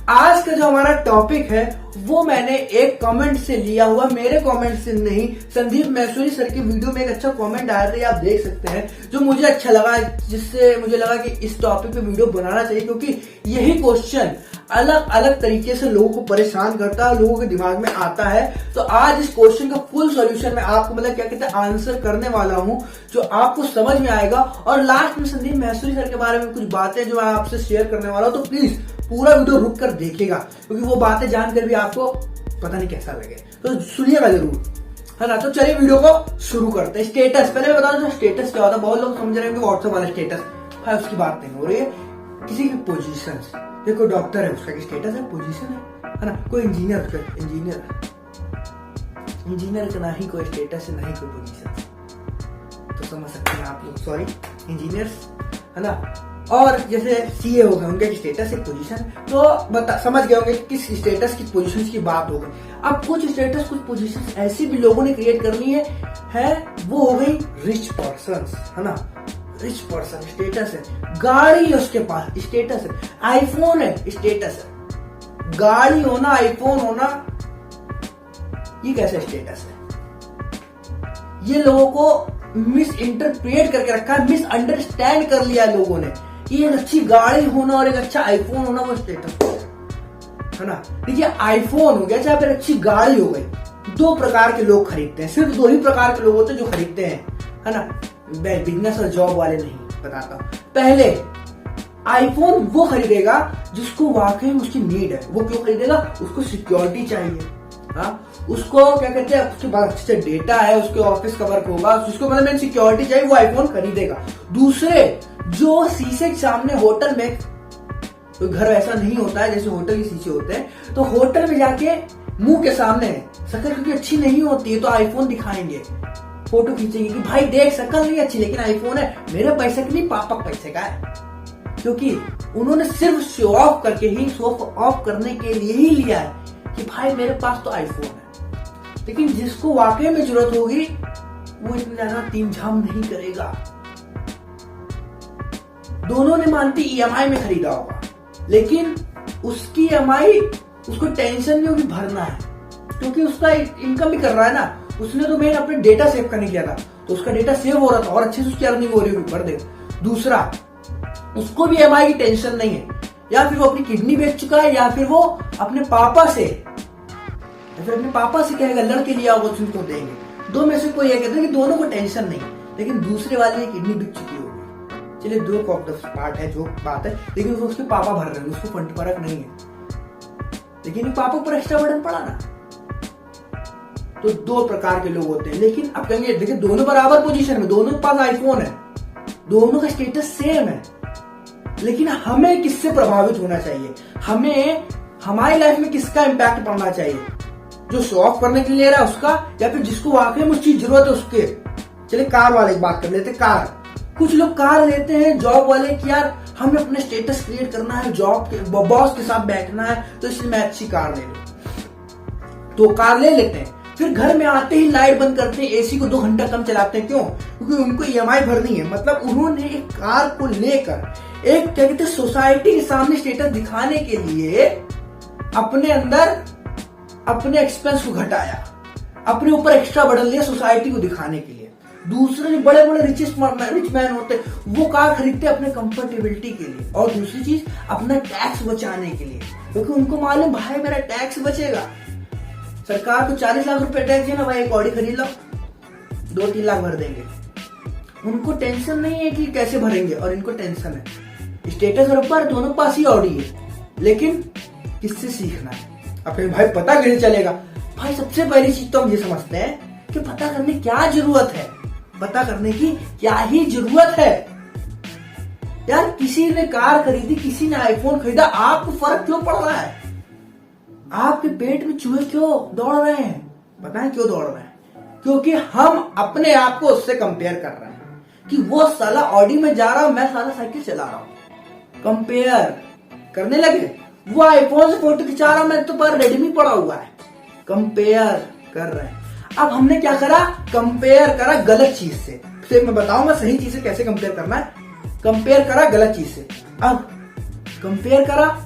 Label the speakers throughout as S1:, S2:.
S1: आज का जो हमारा टॉपिक है वो मैंने एक कमेंट से लिया हुआ, मेरे कमेंट से नहीं। संदीप मैसूरी सर की वीडियो में एक अच्छा कमेंट आया था, आप देख सकते हैं, जो मुझे अच्छा लगा, जिससे मुझे लगा कि इस टॉपिक पे वीडियो बनाना चाहिए, क्योंकि यही क्वेश्चन अलग अलग तरीके से लोगों को परेशान करता है, लोगों के दिमाग में आता है। तो आज इस क्वेश्चन का फुल सॉल्यूशन मैं आपको क्या कहते हैं आंसर करने वाला हूं, जो आपको समझ में आएगा। और लास्ट में संदीप मैसूरी सर के बारे में कुछ बातें जो मैं आपसे शेयर करने वाला हूं, तो प्लीज पूरा वीडियो रुक कर देखेगा, क्योंकि वो बातें जानकर भी आपको पता नहीं कैसा लगे, तो सुनिएगा जरूर, है ना। तो चलिए वीडियो को शुरू करते हैं। स्टेटस, पहले बता दो स्टेटस क्या होता है। बहुत लोग समझ रहे हैं कि व्हाट्सएप वाला स्टेटस, भाई उसकी बात नहीं हो रही है। किसी की पोजीशन, देखो डॉक्टर है, उसका स्टेटस है, पोजीशन है ना। कोई इंजीनियर का ना ही कोई स्टेटस है, ना ही कोई पोजीशन, तो समझ सकते हैं आप लोग, सॉरी इंजीनियर्स, है ना। और जैसे सीए हो गए, उनका स्टेटस एक पोजीशन, तो समझ गए होंगे किस स्टेटस की पोजीशन की बात हो गई। अब कुछ स्टेटस, कुछ पोजीशन ऐसी भी लोगों ने क्रिएट करनी है वो हो गई रिच पर्सन, है ना। रिच पर्सन स्टेटस है, गाड़ी है उसके पास, स्टेटस है, आईफोन है, स्टेटस है। गाड़ी होना, आईफोन होना, ये कैसे स्टेटस है? ये लोगों को मिस इंटरप्रेट करके रखा है, मिस अंडरस्टैंड कर लिया लोगों ने। ये एक अच्छी गाड़ी होना और एक अच्छा आईफोन होना वो स्टेटस है ना। देखिए आईफोन हो गया, चाहे फिर अच्छी गाड़ी हो गई, दो प्रकार के लोग खरीदते हैं, सिर्फ दो ही प्रकार के लोग होते हैं जो खरीदते हैं, है ना। बिजनेस और जॉब वाले नहीं, बताता हूं। पहले आईफोन वो खरीदेगा जिसको वाकई में उसकी नीड है। वो क्यों खरीदेगा? उसको सिक्योरिटी चाहिए, हाँ, उसको क्या कहते हैं, उसके पास अच्छे डेटा है, उसके ऑफिस का वर्क होगा, उसको मतलब सिक्योरिटी चाहिए, वो आईफोन खरीदेगा। दूसरे जो शीशे के सामने होटल में, तो घर ऐसा नहीं होता है जैसे होटल के शीशे होते हैं, तो होटल में जाके मुंह के सामने शक्ल क्योंकि अच्छी नहीं होती है तो आईफोन दिखाएंगे, फोटो खींचेंगे कि भाई देख शक्ल नहीं अच्छी लेकिन आईफोन है, मेरे पैसे का नहीं पापा पैसे का है। क्योंकि उन्होंने सिर्फ शो ऑफ करके ही, शो ऑफ करने के लिए ही लिया है कि भाई मेरे पास तो आईफोन है। लेकिन जिसको वाकई में जरूरत होगी वो इतना ज्यादा तीम झाम नहीं करेगा। दोनों ने मानती ईएमआई में खरीदा होगा, लेकिन उसकी ईएमआई उसको टेंशन नहीं होगी भरना है, क्योंकि उसका इनकम भी कर रहा है ना। उसने तो मेन अपने डेटा सेव करने किया था, तो उसका डेटा सेव हो रहा था और अच्छे से उसकी अर्निंग हो रही होगी, भर देगा। दूसरा, उसको भी ईएमआई की टेंशन नहीं है, या फिर वो अपनी किडनी बेच चुका है, या फिर वो अपने पापा से कहेगा लड़के लिया वो तुमको देंगे। दो में से कोई ये कहता है कि दोनों को टेंशन नहीं, लेकिन दूसरे वाले की किडनी बिक चुकी होगी। चलिए दो पार्ट है जो बात है, लेकिन वो उसके पापा भर रहे हैं, उसको फर्क नहीं है, लेकिन पापा पर एक्स्ट्रा बर्डन पड़ा ना। तो दो प्रकार के लोग होते हैं। लेकिन अब कहेंगे देखिए दोनों बराबर पोजीशन में, दोनों के पास आईफोन है, दोनों का स्टेटस सेम है, लेकिन हमें किससे प्रभावित होना चाहिए? हमें हमारी लाइफ में किसका इंपैक्ट पड़ना चाहिए? जो शो ऑफ करने के लिए ले रहा है उसका, या फिर जिसको वाकई में उसकी जरूरत है उसके? चलिए कार वाले की बात कर लेते। कार, कुछ लोग कार लेते हैं जॉब वाले कि यार हमें अपने स्टेटस क्रिएट करना है, जॉब के बॉस के साथ बैठना है, तो इसलिए मैं अच्छी कार ले लूं, तो कार ले लेते हैं। फिर घर में आते ही लाइट बंद करते हैं, एसी को 2 घंटा कम चलाते हैं। क्यों? क्योंकि उनको ईएमआई भरनी है। मतलब उन्होंने एक कार को लेकर एक क्या कहते हैं सोसाइटी के सामने स्टेटस दिखाने के लिए अपने अंदर अपने एक्सपेंस को घटाया, अपने ऊपर एक्स्ट्रा बर्डन लिया सोसाइटी को दिखाने के लिए। दूसरे जो बड़े बड़े रिच मैन होते हैं वो कार खरीदते हैं अपने कंफर्टेबिलिटी के लिए, और दूसरी चीज अपना टैक्स बचाने के लिए, क्योंकि उनको मालूम भाई मेरा टैक्स बचेगा। सरकार को 40 लाख रुपए टैक्स है ना भाई, एक ऑडी खरीद लो 2-3 लाख भर देंगे। उनको टेंशन नहीं है कि कैसे भरेंगे, और इनको टेंशन है। स्टेटस और ऊपर दोनों पास ही ऑडी है, लेकिन किससे सीखना है? अब भाई पता कैसे चलेगा? भाई सबसे पहली चीज तो हम ये समझते हैं कि पता करने क्या जरूरत है, पता करने की क्या ही जरूरत है। यार किसी ने कार खरीदी, किसी ने आईफोन खरीदा, आपको फर्क क्यों पड़ रहा है? आपके पेट में चूहे क्यों दौड़ रहे हैं? पता है क्यों दौड़ रहे हैं? क्योंकि हम अपने आप को उससे कंपेयर कर रहे हैं कि वो साला ऑडी में जा रहा हूं, मैं साला साइकिल चला रहा हूं। कंपेयर करने लगे, वो आईफोन से फोटो खिंचा रहा, मैं तो पर रेडमी पड़ा हुआ है। कंपेयर कर रहे हैं। अब हमने क्या करा? कंपेयर करा गलत चीज से। फिर मैं बताऊंगा सही चीज से कैसे कंपेयर करना है। कंपेयर करा गलत चीज से। अब कंपेयर करा,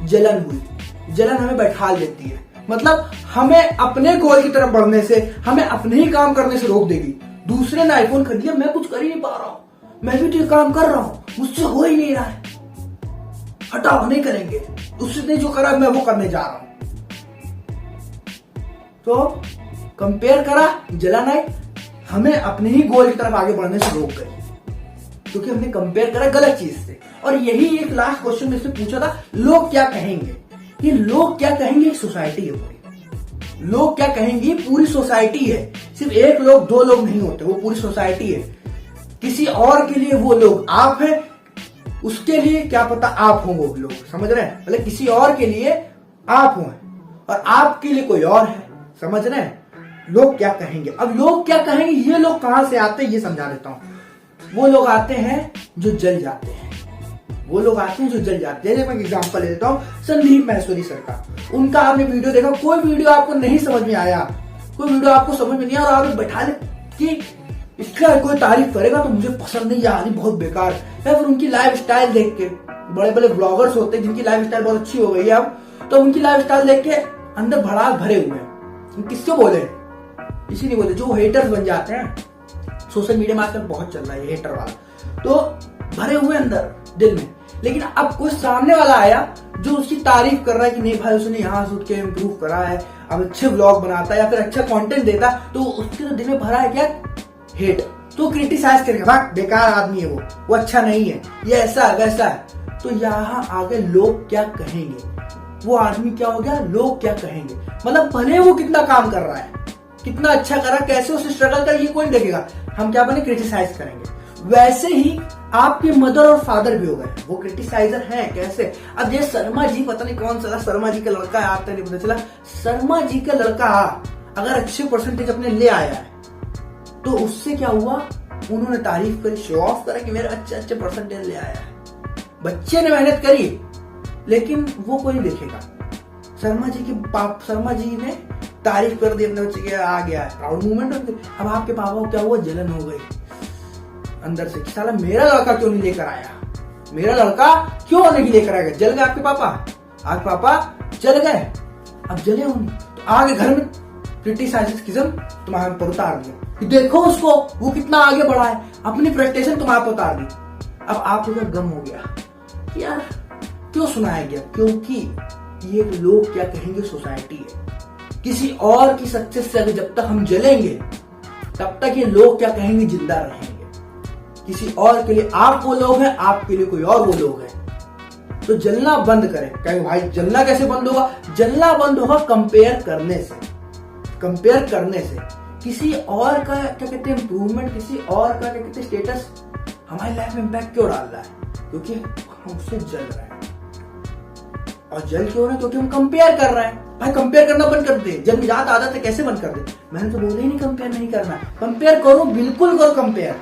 S1: जलन हुई, जलन हमें बैठा देती है। मतलब हमें अपने गोल की तरफ बढ़ने से, हमें अपने ही काम करने से रोक देगी। दूसरे ने आईफोन खरीद, मैं कुछ कर ही नहीं पा रहा हूं, मैं भी तो काम कर रहा हूं, मुझसे हो ही नहीं रहा है, हटाओ नहीं करेंगे, उसने जो करा मैं वो करने जा रहा हूं। तो कंपेयर करा, जलन आई, हमें अपने ही गोल की तरफ आगे बढ़ने से रोक गई, क्योंकि हमने कंपेयर करा गलत चीज से। और यही एक लास्ट क्वेश्चन में से पूछा था, लोग क्या कहेंगे। ये लोग क्या कहेंगे सोसाइटी है पूरी, लोग क्या कहेंगे पूरी सोसाइटी है। सिर्फ एक लोग दो लोग नहीं होते, वो पूरी सोसाइटी है। किसी और के लिए वो लोग आप हैं, उसके लिए क्या पता आप हो वो लोग, समझ रहे हैं। मतलब किसी और के लिए आप हो और आपके लिए कोई और है, समझ रहे हैं। लोग क्या कहेंगे, अब लोग क्या कहेंगे, ये लोग कहां से आते हैं ये समझा देता हूं। वो लोग आते हैं जो जल जाते हैं, वो लोग आते हैं जो जल जाते हैं। जैसे मैं एग्जांपल ले देता हूं, संदीप महेश्वरी सर का। उनका आपने वीडियो देखा, कोई वीडियो आपको नहीं समझ में आया, कोई वीडियो आपको समझ में नहीं आया और आपने बैठा ले कि इसका कोई तारीफ करेगा तो मुझे पसंद नहीं, यार बहुत बेकार। या फिर उनकी लाइफ स्टाइल देख के, बड़े बड़े ब्लॉगर्स होते हैं जिनकी लाइफ स्टाइल बहुत अच्छी हो गई है अब, तो उनकी लाइफ स्टाइल देख के अंदर भड़ास भरे हुए हैं। किसको बोले, किसी नहीं बोले, जो हेटर्स बन जाते हैं। सोशल मीडिया में आजकल बहुत चल रहा है हेटर वाला, तो भरे हुए अंदर दिल में। लेकिन अब कोई सामने वाला आया जो उसकी तारीफ कर रहा है कि नहीं भाई उसने यहाँ से उठ के इम्प्रूव करा है, अब अच्छे व्लॉग बनाता है या फिर अच्छा कंटेंट देता है, तो उसके तो दिल में भरा है क्या, हेट। तो क्रिटिसाइज करेगा, भाग बेकार आदमी है वो अच्छा नहीं है, ये ऐसा है वैसा है। तो यहाँ आगे लोग क्या कहेंगे, वो आदमी क्या हो गया, लोग क्या कहेंगे। मतलब भले वो कितना काम कर रहा है, कितना अच्छा कर रहा है, कैसे उसे स्ट्रगल कर, ये कोई नहीं देखेगा, हम क्या बने क्रिटिसाइज करेंगे। वैसे ही आपके मदर और फादर भी हो गए, वो क्रिटिसाइजर हैं। कैसे, अब ये शर्मा जी, पता नहीं कौन सा शर्मा जी का लड़का है, आता नहीं पता चला। शर्मा जी का लड़का अगर अच्छे परसेंटेज अपने ले आया है तो उससे क्या हुआ, उन्होंने तारीफ करी, शो ऑफ करा कि मेरे अच्छे परसेंटेज ले आया है। बच्चे ने मेहनत करी लेकिन वो कोई देखेगा। शर्मा जी ने तारीफ कर दी अपने बच्चे के, आ गया है प्राउड मूवमेंट। अब आपके पापा को क्या हुआ, जलन हो गई अंदर से कि साला मेरा लड़का क्यों नहीं लेकर आया, मेरा लड़का क्यों नहीं लेकर आएगा। जल गए आपके पापा, आपके पापा जल गए, अब जले होंगे तो आगे घर में क्रिटिसाइजेशन तुम्हारे पर उतार दिया कि देखो उसको, वो कितना आगे बढ़ा है, अपनी फ्रस्ट्रेशन तुम्हारे पर उतार दी। अब आपको क्या गम हो गया कि यार क्यों सुनाया गया, क्योंकि ये लोग क्या कहेंगे सोसाइटी है। किसी और की सक्सेस से जब तक हम जलेंगे तब तक ये लोग क्या कहेंगे जिंदा रहेंगे। किसी और के लिए आप वो लोग हैं, आपके लिए कोई और वो लोग हैं। तो जलना बंद करें। कहेंगे भाई जलना कैसे बंद होगा, जलना बंद होगा कंपेयर करने से, कंपेयर करने से। किसी और का क्या कहते हैं इंप्रूवमेंट, किसी और का क्या कहते हैं स्टेटस हमारी लाइफ में इम्पैक्ट क्यों डाल रहा है, क्योंकि हम उससे जल रहे हैं। और जल क्यों रहे हैं, क्योंकि हम कंपेयर कर रहे हैं। भाई कंपेयर करना बंद कर दे, जब याद आदत है कैसे बंद कर दे। मैंने तो बोला ही नहीं कंपेयर नहीं करना, कंपेयर करो, बिल्कुल करो कंपेयर,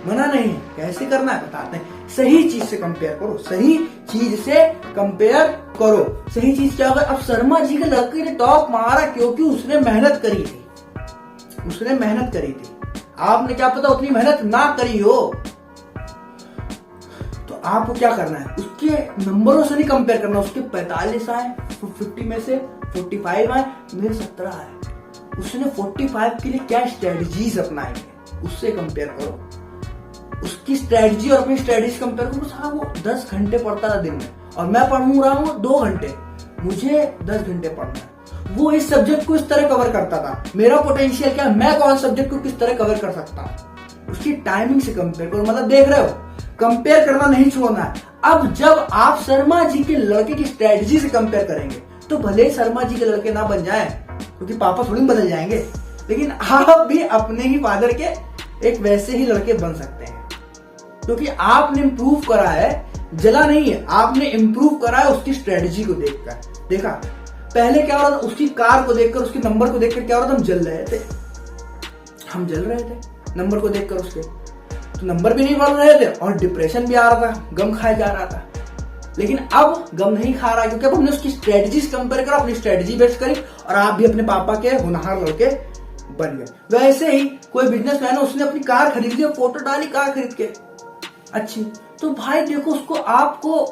S1: मना नहीं। कैसे करना है बताते हैं, सही चीज से कंपेयर करो, सही चीज से कंपेयर करो। सही चीज क्या होगा, अब शर्मा जी के लड़के ने टॉप मारा क्योंकि उसने मेहनत करी थी, उसने मेहनत करी थी। आपने क्या पता उतनी मेहनत ना करी हो, तो आपको क्या करना है, उसके नंबरों से नहीं कंपेयर करना। उसके 45 आए, 50 में से 45 आए, मेरे 17 आए। उसने 45 के लिए क्या स्ट्रेटजीज अपनाई है, उससे कंपेयर करो। उसकी स्ट्रेटजी और अपनी स्ट्रेटजी कंपेयर करो। सारा वो 10 घंटे पढ़ता था दिन में और मैं पढ़ रहा हूँ 2 घंटे, मुझे 10 घंटे पढ़ना है। वो इस सब्जेक्ट को इस तरह कवर करता था, मेरा पोटेंशियल क्या, मैं कौन सब्जेक्ट को किस तरह कवर कर सकता हूँ। उसकी टाइमिंग से कंपेयर करो। मतलब देख रहे हो, कंपेयर करना नहीं छोड़ना है। अब जब आप शर्मा जी के लड़के की स्ट्रेटजी से कंपेयर करेंगे तो भले शर्मा जी के लड़के ना बन जाए, क्योंकि पापा थोड़ी बदल जाएंगे, लेकिन आप भी अपने ही फादर के एक वैसे ही लड़के बन सकते हैं। क्योंकि आपने इम्प्रूव करा है, जला नहीं है, आपने इम्प्रूव करा है उसकी स्ट्रेटजी को देखकर। देखा पहले क्या हो रहा था, उसकी कार को देखकर, उसके नंबर को देखकर क्या हो रहा था, हम जल रहे थे, हम जल रहे थे नंबर को देखकर। उसके तो नंबर भी नहीं बढ़ रहे थे और डिप्रेशन भी आ रहा था, गम खाया जा रहा था। लेकिन अब गम नहीं खा रहा, क्योंकि अब हमने उसकी स्ट्रेटजी कंपेयर करा, अपनी स्ट्रेटजी बेस्ट करी और आप भी अपने पापा के होनहार लड़के बन गए। वैसे ही कोई बिजनेसमैन है, उसने अपनी कार खरीद ली, फोटो डाली कार खरीद के अच्छी, तो भाई देखो उसको, आपको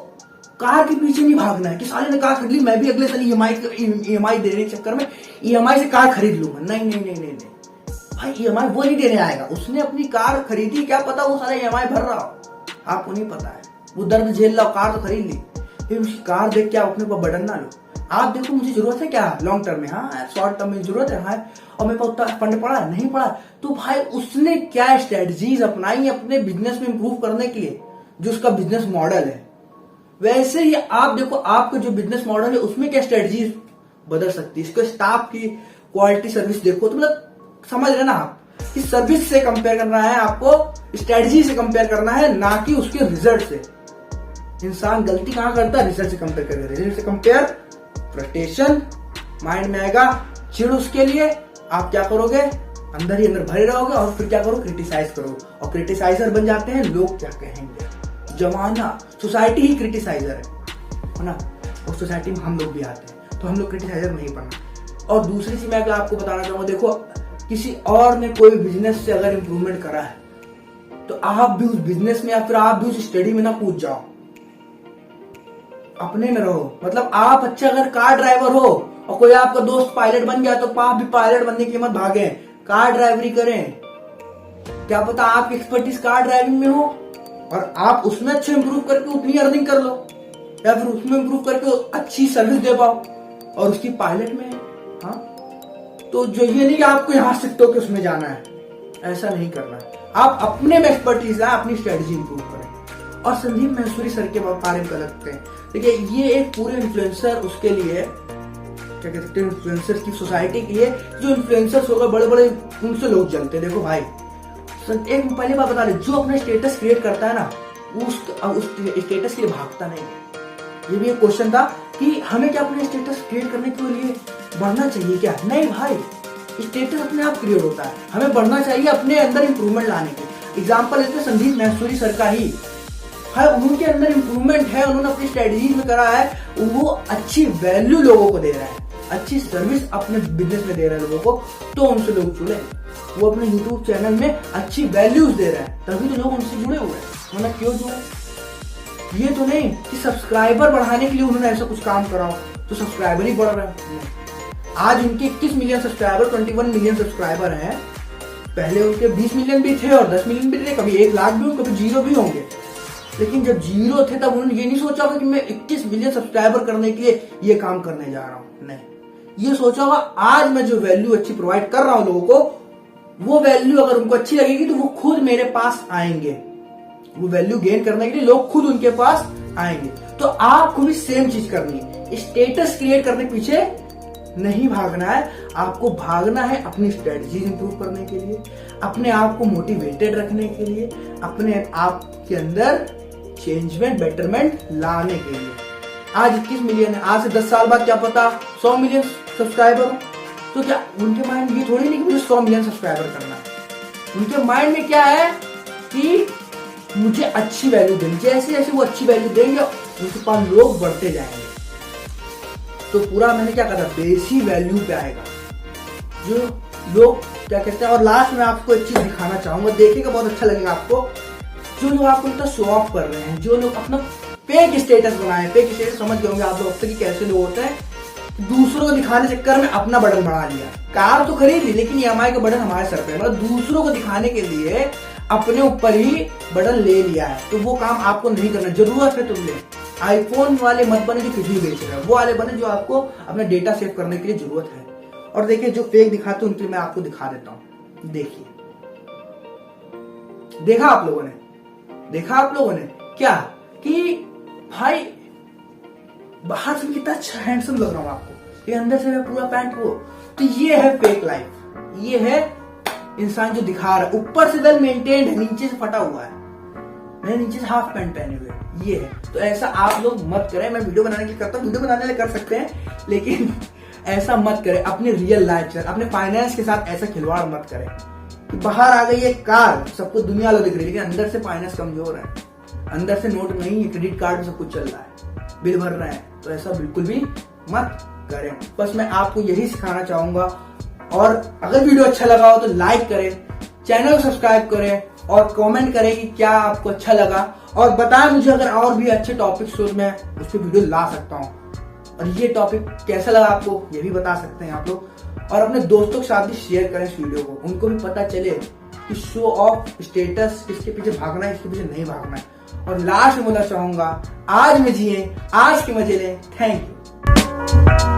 S1: कार के पीछे नहीं भागना है कि साले ने कार खरीद ली, मैं भी अगले साल ईएमआई देने के चक्कर में ईएमआई से कार खरीद लूंगा। नहीं नहीं नहीं नहीं नहीं भाई, ईएमआई वो नहीं देने आएगा। उसने अपनी कार खरीदी, क्या पता वो सारा ईएमआई भर रहा हो, आपको नहीं पता है। वो दर्द झेल रहा हो, कार तो खरीद ली, फिर उसकी कार देख के आप अपने ऊपर बर्डन ना लो। आप देखो मुझे जरूरत है क्या लॉन्ग टर्म में, हाँ शॉर्ट टर्म में जरूरत है, हाँ और मेरे पास उतना फंड पड़ा नहीं पड़ा, तो भाई उसने क्या स्ट्रेटजीज अपनाई अपने बिजनेस में इंप्रूव करने के लिए, जो उसका बिजनेस मॉडल है। वैसे ही आप देखो आपका जो बिजनेस मॉडल है उसमें क्या स्ट्रेटजीज बदल सकती है। इसको स्टाफ की क्वालिटी सर्विस देखो, तो मतलब समझ रहे ना आप, इस सर्विस से कंपेयर करना है आपको, स्ट्रेटजी से कंपेयर करना है, ना कि उसके रिजल्ट से। इंसान गलती कहां करता है, रिजल्ट से कंपेयर करके। रिजल्ट से कंपेयर, फ्रस्ट्रेशन माइंड में आएगा, चिड़ उसके लिए, आप क्या करोगे, अंदर ही अंदर भरे रहोगे और फिर क्या करो, क्रिटिसाइज करो, और क्रिटिसाइजर बन जाते हैं। लोग क्या कहेंगे, जमाना, सोसाइटी ही क्रिटिसाइजर है ना, और सोसाइटी में हम लोग भी आते हैं, तो हम लोग क्रिटिसाइजर नहीं बनना। और दूसरी चीज मैं आपको बताना चाहूंगा, देखो किसी और ने कोई बिजनेस से अगर इंप्रूवमेंट करा है तो आप भी उस बिजनेस में या फिर आप भी उस स्टडी में ना कूद जाओ, अपने में रहो। मतलब आप अच्छा अगर कार ड्राइवर हो और कोई आपका दोस्त पायलट बन गया तो आप भी पायलट बनने की मत भागे, कार ड्राइवरी करें। क्या पता आपकी एक्सपर्टीज कार ड्राइविंग में हो और आप उसमें अच्छे इंप्रूव करके उतनी अर्निंग कर लो, या फिर उसमें इंप्रूव करके अच्छी सर्विस दे पाओ और उसकी पायलट में, हाँ तो जो ये नहीं कि आपको यहां से तो कि उसमें जाना है, ऐसा नहीं करना है। आप अपने में एक्सपर्टीज है, अपनी स्ट्रेटजी इंप्रूव करें। और संदीप मैसूरी सर के बारे में लगते हैं, देखिए ये एक पूरे इन्फ्लुएंसर उसके लिए क्या कह सकते हैं, इन्फ्लुएंसर की सोसाइटी के लिए, जो इन्फ्लुएंसर्स होगा बड़े बड़े उनसे लोग जलते हैं। देखो भाई एक पहले बात बता रहे, जो अपना स्टेटस क्रिएट करता है ना उस स्टेटस के लिए भागता नहीं है। ये भी एक क्वेश्चन था कि हमें क्या अपने स्टेटस क्रिएट करने के लिए बढ़ना चाहिए क्या, नहीं भाई, स्टेटस अपने आप क्रिएट होता है, हमें बढ़ना चाहिए अपने अंदर इंप्रूवमेंट लाने के। एग्जाम्पल लेते हैं संदीप मैसूरी सर का ही, है उनके अंदर इंप्रूवमेंट है, उन्होंने अपनी स्ट्रेटजी में करा है, वो अच्छी वैल्यू लोगों को दे रहा है, अच्छी सर्विस अपने बिजनेस में दे रहा है लोगों को, तो उनसे लोग जुड़े। वो अपने यूट्यूब चैनल में अच्छी वैल्यूज दे रहा है, तभी तो लोग उनसे जुड़े हुए हैं, वरना क्यों जुड़े। ये तो नहीं कि सब्सक्राइबर बढ़ाने के लिए उन्होंने ऐसा कुछ काम करा हो तो सब्सक्राइबर ही बढ़ रहा है। आज उनके 21 मिलियन सब्सक्राइबर, 21 मिलियन सब्सक्राइबर हैं, पहले उनके 20 मिलियन भी थे और 10 मिलियन भी थे, कभी 1 लाख भी होंगे, कभी 0 भी होंगे। लेकिन जब 0 थे तब उन्होंने ये नहीं सोचा होगा कि मैं 21 मिलियन सब्सक्राइबर करने के लिए ये काम करने जा रहा हूं, नहीं, ये सोचा होगा आज मैं जो वैल्यू अच्छी प्रोवाइड कर रहा हूं लोगों को, वो वैल्यू अगर उनको अच्छी लगेगी तो वो खुद मेरे पास आएंगे, वो वैल्यू गेन करने के लिए लोग खुद उनके पास आएंगे। तो आपको भी सेम चीज करनी है, स्टेटस क्रिएट करने के पीछे नहीं भागना है, आपको भागना है अपनी स्ट्रेटजी इंप्रूव करने के लिए, अपने आप को मोटिवेटेड रखने के लिए, अपने आप के अंदर चेंजमेंट बेटरमेंट लाने के लिए। आज 21 मिलियन है, आज से 10 साल बाद क्या पता 100 मिलियन सब्सक्राइबर हो, तो क्या उनके माइंड में ये थोड़ी नहीं कि मुझे 100 मिलियन सब्सक्राइबर करना है। उनके माइंड में क्या है कि मुझे अच्छी वैल्यू देनी, जैसे जैसे वो अच्छी वैल्यू देंगे उनके पास लोग बढ़ते जाएंगे। तो पूरा मैंने क्या कहा, बेसी वैल्यू पे आएगा जो लोग क्या कहते हैं। और लास्ट में आपको एक चीज दिखाना चाहूंगा, देखिएगा बहुत अच्छा लगेगा आपको। जो लोग आपको इतना शो ऑफ कर रहे हैं, जो लोग अपना फेक स्टेटस बनाए, फेक स्टेटस समझ गए होंगे आप लोग कि कैसे लोग होते हैं, दूसरों को दिखाने चक्कर में अपना बटन बढ़ा लिया, कार तो खरीद ली लेकिन ईएमआई का बटन हमारे सर पे, मतलब दूसरों को दिखाने के लिए अपने ऊपर ही बटन ले लिया है। तो वो काम आपको नहीं करना, जरूरत है तुमने आईफोन वाले मत बने जो किसी बेच रहे हैं, वो वाले बने जो आपको अपना डेटा सेव करने के लिए जरूरत है। और देखिए जो फेक दिखाते हैं उनके मैं आपको दिखा देता हूं, देखिए, देखा आप लोगों ने, देखा आप लोगों ने क्या कि भाई बाहर से कितना अच्छा हैंडसम लग रहा हूं आपको, ये अंदर से पूरा पैंट वो, तो ये है फेक लाइफ, ये है इंसान जो दिखा रहा है, ऊपर से वेल मेंटेन्ड है, नीचे से फटा हुआ है, मैंने नीचे से हाफ पैंट पहने हुए, ये है। तो ऐसा आप लोग मत करें, मैं वीडियो बनाने के लिए करता हूँ, वीडियो बनाने के लिए कर सकते हैं, लेकिन ऐसा मत करें, अपने रियल लाइफ से, अपने फाइनेंस के साथ ऐसा खिलवाड़ मत करें कि बाहर आ गई एक कार, सबको दुनिया लो दिख रही है, लेकिन अंदर से फाइनेंस कमजोर है, अंदर से नोट नहीं है, क्रेडिट कार्ड में सब कुछ चल रहा है, बिल भर रहे हैं। तो ऐसा बिल्कुल भी मत करें। बस मैं आपको यही सिखाना चाहूंगा। और अगर वीडियो अच्छा लगा हो तो लाइक करें, चैनल को सब्सक्राइब करें और कमेंट करें कि क्या आपको अच्छा लगा, और बताएं मुझे अगर और भी अच्छे टॉपिक्स हो मैं उस पर वीडियो ला सकता हूँ। और ये टॉपिक कैसा लगा आपको ये भी बता सकते हैं आप लोग, और अपने दोस्तों के साथ भी शेयर करें इस वीडियो को, उनको भी पता चले कि शो ऑफ स्टेटस किसके पीछे भागना है, किसके पीछे नहीं भागना है। और लास्ट में बोलना चाहूंगा, आज में जिए, आज के मजे लें। Thank you.